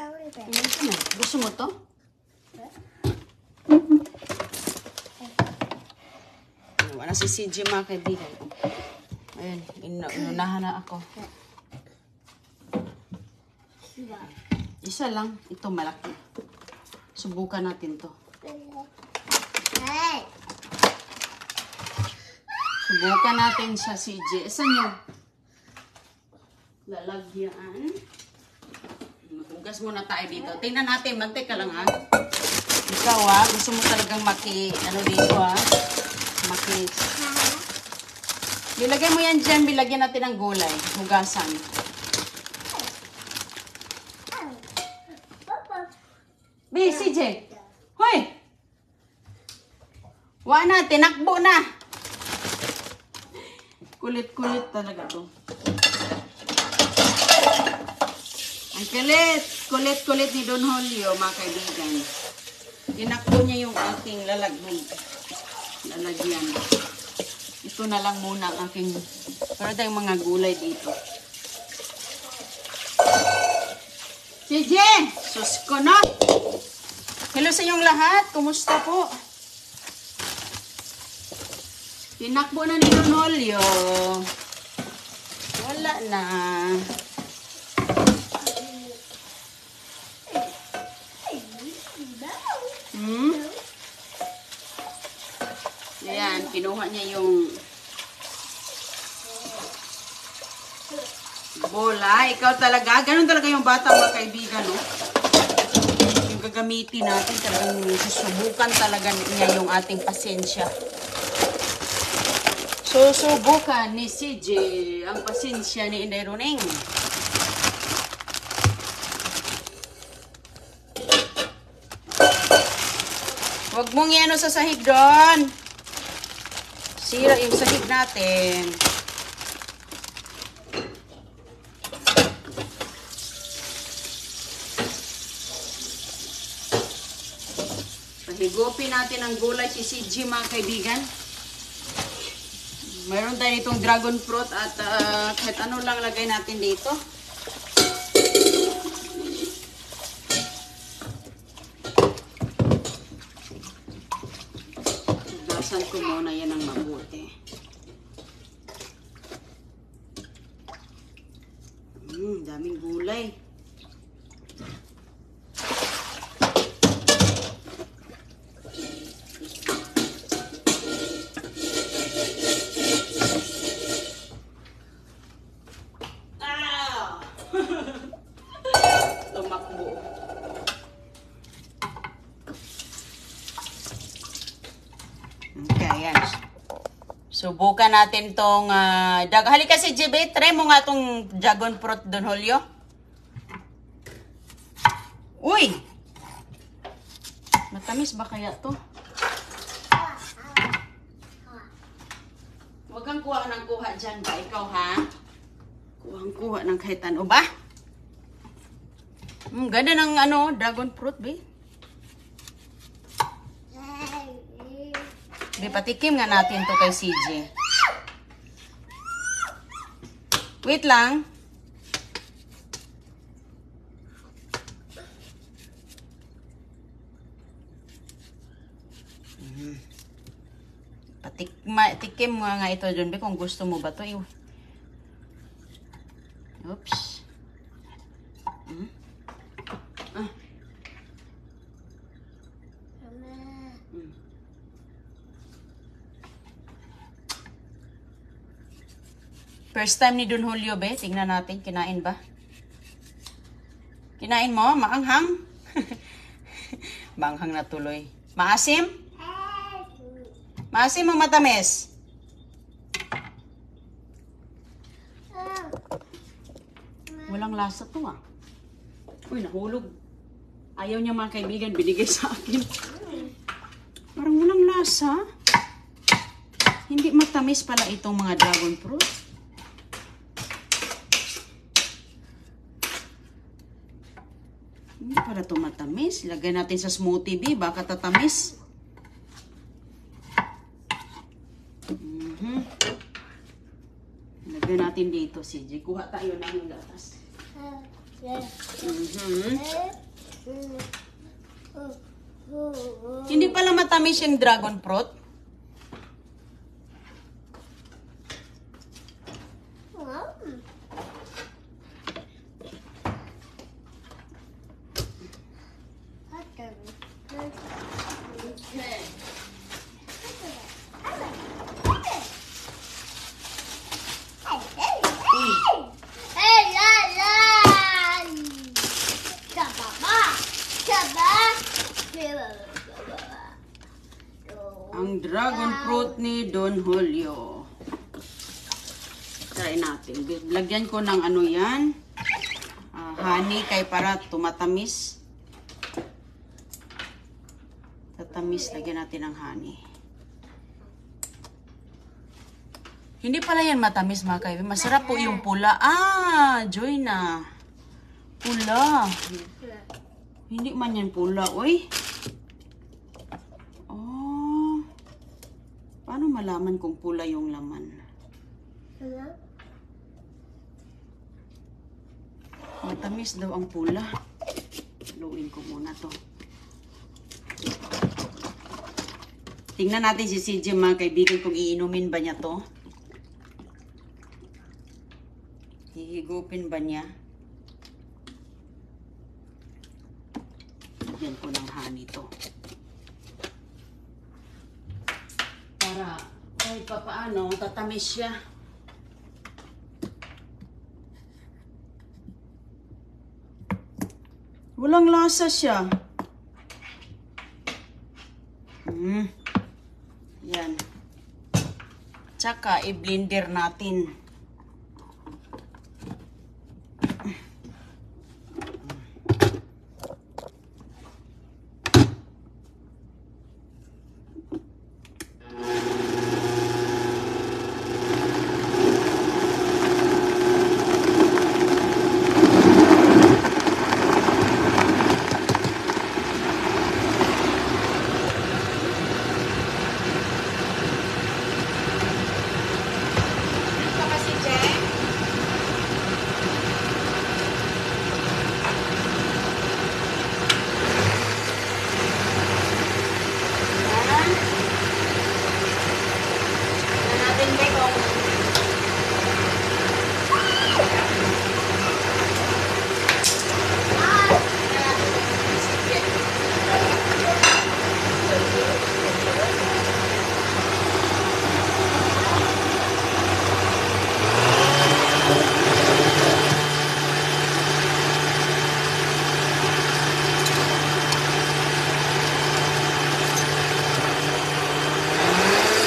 Ito na. Gusto mo to? Wala si CJ mga kaibigan. Ayun, inunahan na ako. Isa lang. Ito malaki. Subukan natin to. Subukan natin sa CJ. Saan yung lalagyan? Maghugas muna tayo dito. Tingnan natin. Bantay ka lang ha. Ikaw ha. Gusto mo talagang ano dito ha. Bilagay mo yan dyan. Bilagyan natin ng gulay. Hugasan. B, CJ. Hoy! Na, tinakbo na. Kulit-kulit talaga to. Ang kulit. Kulit-kulit ni Don Julio, mga kaibigan. Tinakbo niya yung aking lalagyan. Ito na lang muna ang aking, para tayong mga gulay dito. CJ! Sus ko na! Hello sa inyong lahat. Kumusta po? Tinakbo na ni Don Julio. Wala na. Ayan, kinuha niya yung bola. Ikaw talaga. Ganun talaga yung bata mga kaibigan, no? Yung gagamitin natin, talagang susubukan talaga niya yung ating pasensya. Susubukan ni CJ ang pasensya ni Inday Runeng. Huwag mong iano sa sahig doon. Sira yung sahig natin. Pahigupin natin ang gulay si CJ mga kaibigan. Mayroon tayo itong dragon fruit at kahit ano lang lagay natin dito. Hugasan ko muna yan ng mabuti. Daming gulay. Tumakbo. Okay, ayan. Subukan natin tong halika si JB, try mo nga tong dragon fruit Don Julio. Uy! Matamis ba kaya to? Huwag kang kuha ng kuha dyan ba? Ikaw ha? Kuha ng kahit ano ba? Ganda ng dragon fruit, be. Be, patikim nga natin to kay CJ. Wait lang. Patikim mo nga ito dyan, be, kung gusto mo ba to. Oops. First time ni Don Julio, be. Tingnan natin. Kinain ba? Kinain mo? Maanghang? Maanghang na tuloy. Maasim? Maasim o matamis? Walang lasa to ah. Uy, nahulog. Ayaw niya mga kaibigan. Binigay sa akin. Parang walang lasa. Hindi matamis pala itong mga dragon fruit. Hindi pala ito matamis. Lagay natin sa smoothie, B. Baka tatamis. Lagay natin dito, CJ. Kuha tayo ng gatas. Mhm. Hindi pala matamis yung dragon fruit. Ang dragon fruit ni Don Julio. Try natin. Lagyan ko ng ano yan. Honey kay para tumatamis. Tatamis. Lagyan natin ng honey. Hindi pala yan matamis mga kaibigan. Masarap po yung pula. Joy na. Pula. Hindi man yan pula. Uy. Paano malaman kung pula yung laman? Matamis daw ang pula. Haluin ko muna to. Tingnan natin si CJ mga kaibigan kung iinumin ba niya to. Hihigupin ba niya? Lagyan ko ng honey to. Para kahit pa paano, tatamis siya. Walang lasa siya. Yan. Tsaka, i-blender natin.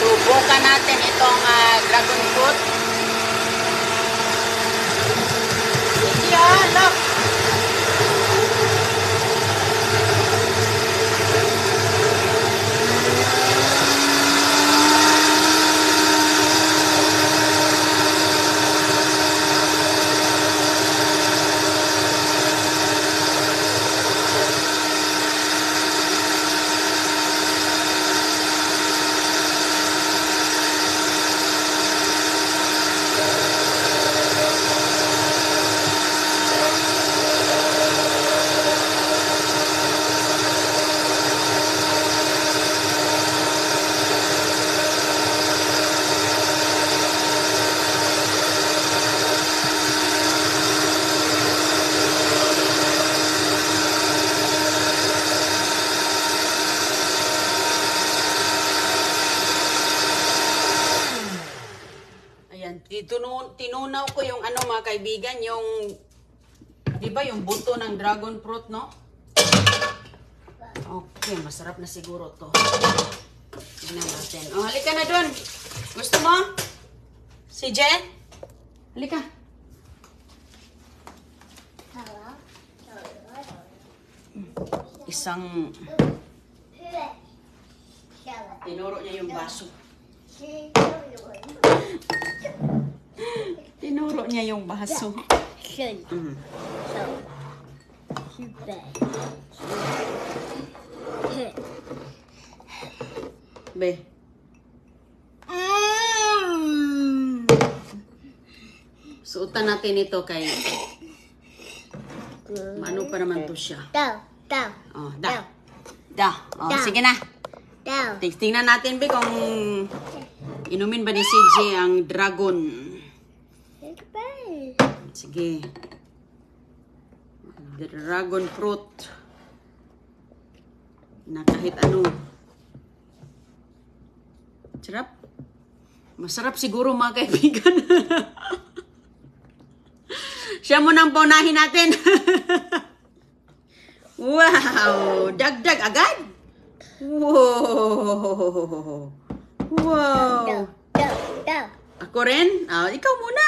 Subukan natin itong dragon fruit. Yan, look. Tinunaw ko yung ano mga kaibigan, yung, di ba yung buto ng dragon fruit, no? Okay, masarap na siguro to. Tignan natin. Oh, halika na dun. Gusto mo? Si Jen? Halika. Isang... Tinuro niya yung baso. Tinuro niya yung baso. Be. Suotan natin ito kay Ano pa naman to siya? Daw. Daw. Oh, da. Da. Oh, sige na. Daw. Tingnan natin, Be, kung inumin ba ni CJ ang dragon. Sige. Dragon fruit. Na kahit ano. Sarap. Masarap siguro, mga kaibigan. Siya mo nang paunahin natin. Wow! Dagdag agad? Wow! Wow! Daw. Daw. Daw. Ako rin? Ikaw muna.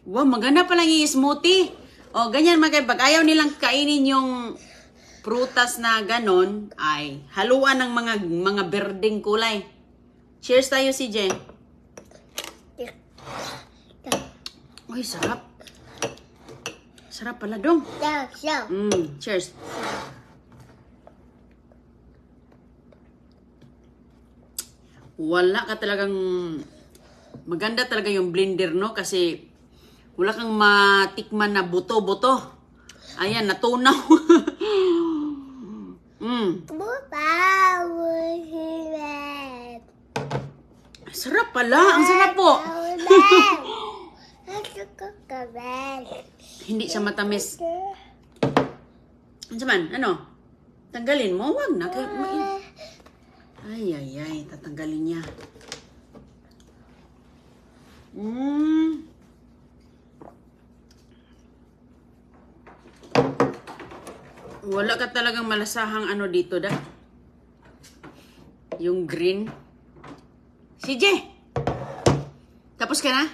Wow, maganda palang yung smoothie. Ganyan mga pag ayaw nilang kainin yung prutas na ganon, ay haluan ng mga berdeng kulay. Cheers tayo, CJ. Uy, sarap. Sarap pala, dong. Daw. Daw. Cheers. Wala ka talagang... Maganda talaga yung blender, no? Kasi wala kang matikman na buto-buto. Ayan, natunaw. Sarap pala. Ang sarap po. Hindi siya matamis. Ano? Tanggalin mo? Wag na. Ay. Tatanggalin niya. Wala ka talagang malasahang ano dito, da? Yung green. CJ! Tapos ka na?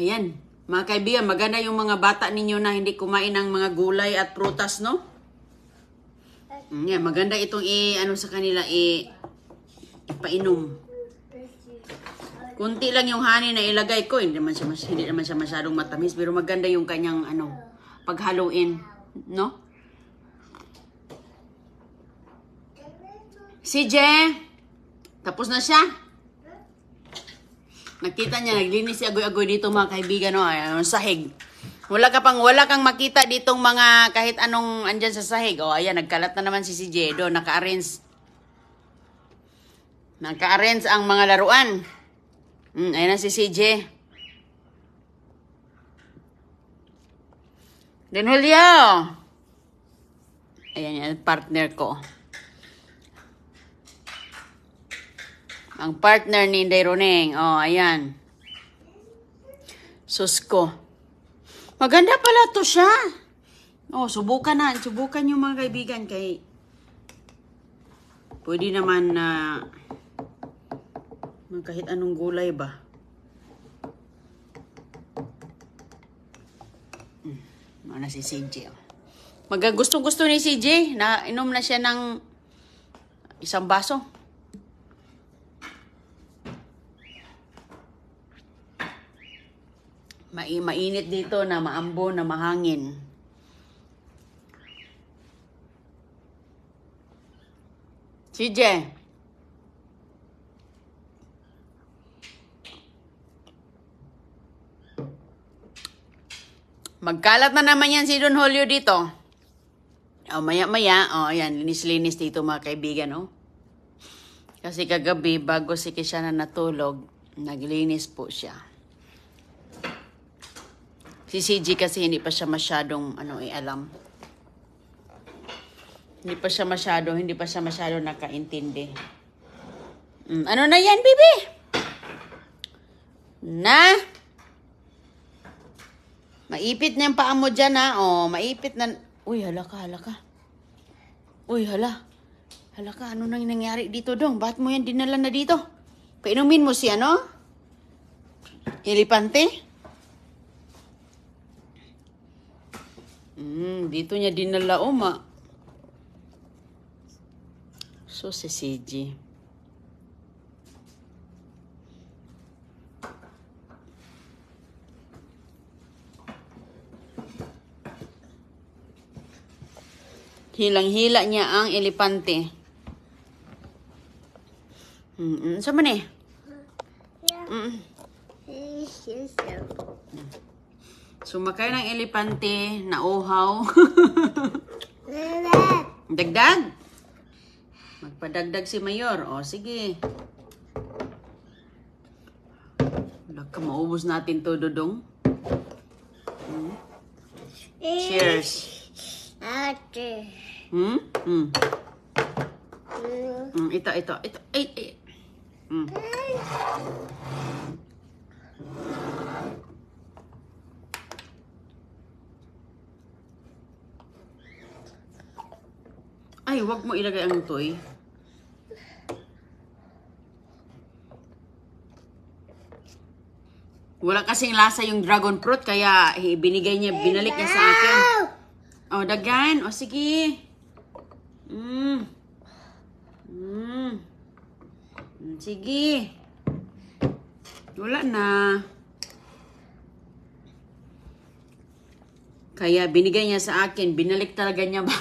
Ayan. Mga kaibigan, maganda yung mga bata ninyo na hindi kumain ng mga gulay at prutas, no? Yan, maganda itong sa kanila, ipainom. Kunti lang yung honey na ilagay ko. Hindi naman siya masyadong matamis. Pero maganda yung kanyang, paghaluin. No? CJ! Tapos na siya. Nakita niya, naglinis si agoy-agoy dito mga kaibigan, no? Sahig. Wala kang makita ditong mga kahit anong andyan sa sahig. Ayan, nagkalat na naman si CJ. Doon, naka-arrange ang mga laruan. Ayan na si CJ. Then Julio. Ayan yan, partner ko. Ang partner ni Inday Roneng. Ayan. Susko. Maganda pala to siya. Subukan yung mga kaibigan kay pwede naman na kahit anong gulay ba. Ano si CJ. Gusto ni CJ na inom na siya ng isang baso. Mainit dito na maambo na mahangin. CJ. Magkalat na naman yan si Don Julio dito. Maya-maya. Ayan, linis-linis dito mga kaibigan, Kasi kagabi, bago si Kisha na natulog, naglinis po siya. Si CJ kasi hindi pa siya masyadong alam. Hindi pa siya masyado nakaintindi. Ano na yan, bibi? Na? Maipit na yung paa mo dyan, ha? Maipit na. Uy, hala ka. Uy, hala. Hala ka, ano nang nangyari dito, dong? Bakit mo yan dinala na dito? Painumin mo si Elepante? Dito niya dinala, So, si CJ. Hilang-hila niya ang elepante. Sama ni? Sumakay ng elepante na uhaw. Dagdag. Magpadagdag si Mayor. O, sige. Wala ka, maubos natin to, Dodong. Cheers. Ate. Ito. Ay. Ay, wag mo ilagay ang toy. Wala kasing lasa yung dragon fruit, kaya binigay niya, binalik niya sa akin. Oh, dagan. O, sige. Sige. Wala na. Kaya binigay niya sa akin, binalik talaga niya ba?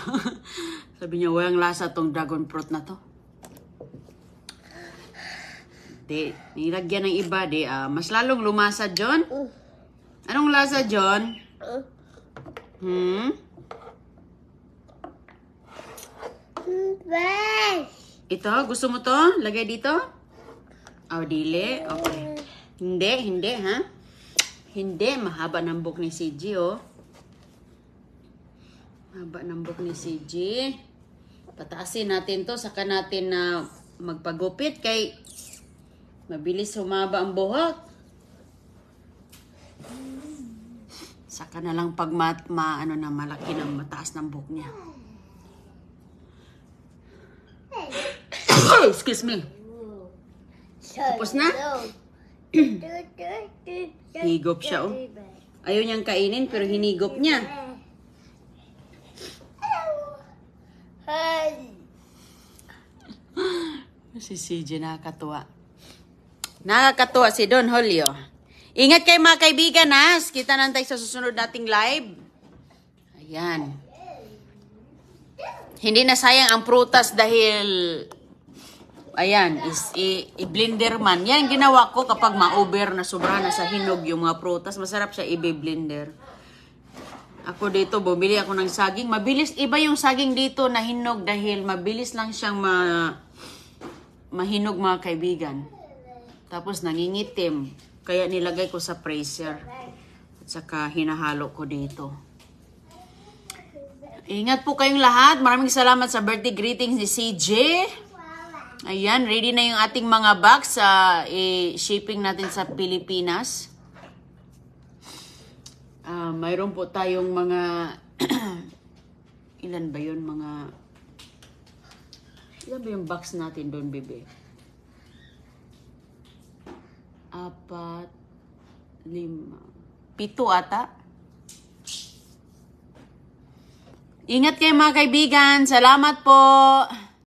Sabi niya, walang lasa tong dragon fruit na to. Di, nilagyan ng iba, mas lalong lumasa, John. Anong lasa, John? Ito, gusto mo to? Lagay dito? Oh, dili. Okay. Hindi, ha? Hindi, mahaba ng buhok ni CG, oh. Mahaba ng buhok ni CG. Pataasin natin to, saka natin na magpagupit kay mabilis humaba ang buhok. Saka na lang pag malaki ng mataas ng buhok niya. Excuse me. Tapos na? Higop siya, oh. Ayaw niyang kainin pero hinigop niya. Si CJ nakakatuwa. Nakakatuwa si Don Julio. Ingat kayo mga kaibigan, ha? Kita natin sa susunod nating live. Ayan. Hindi na sayang ang prutas dahil ayan, i-blender man. Yan ginawa ko kapag ma-over na sobra na sa hinog yung mga prutas. Masarap siya i-blender. Ako dito, bumili ako ng saging. Mabilis, iba yung saging dito na hinog dahil mabilis lang siyang mahinog mga kaibigan. Tapos nangingitim. Kaya nilagay ko sa freezer. At saka hinahalo ko dito. Ingat po kayong lahat. Maraming salamat sa birthday greetings ni CJ. Ayan, ready na yung ating mga box. I-shipping natin sa Pilipinas. Mayroon po tayong mga ilan ba yun? Ilan ba yung box natin doon, bebe? 4, 5, 7 ata. Ingat kayo mga kaibigan. Salamat po.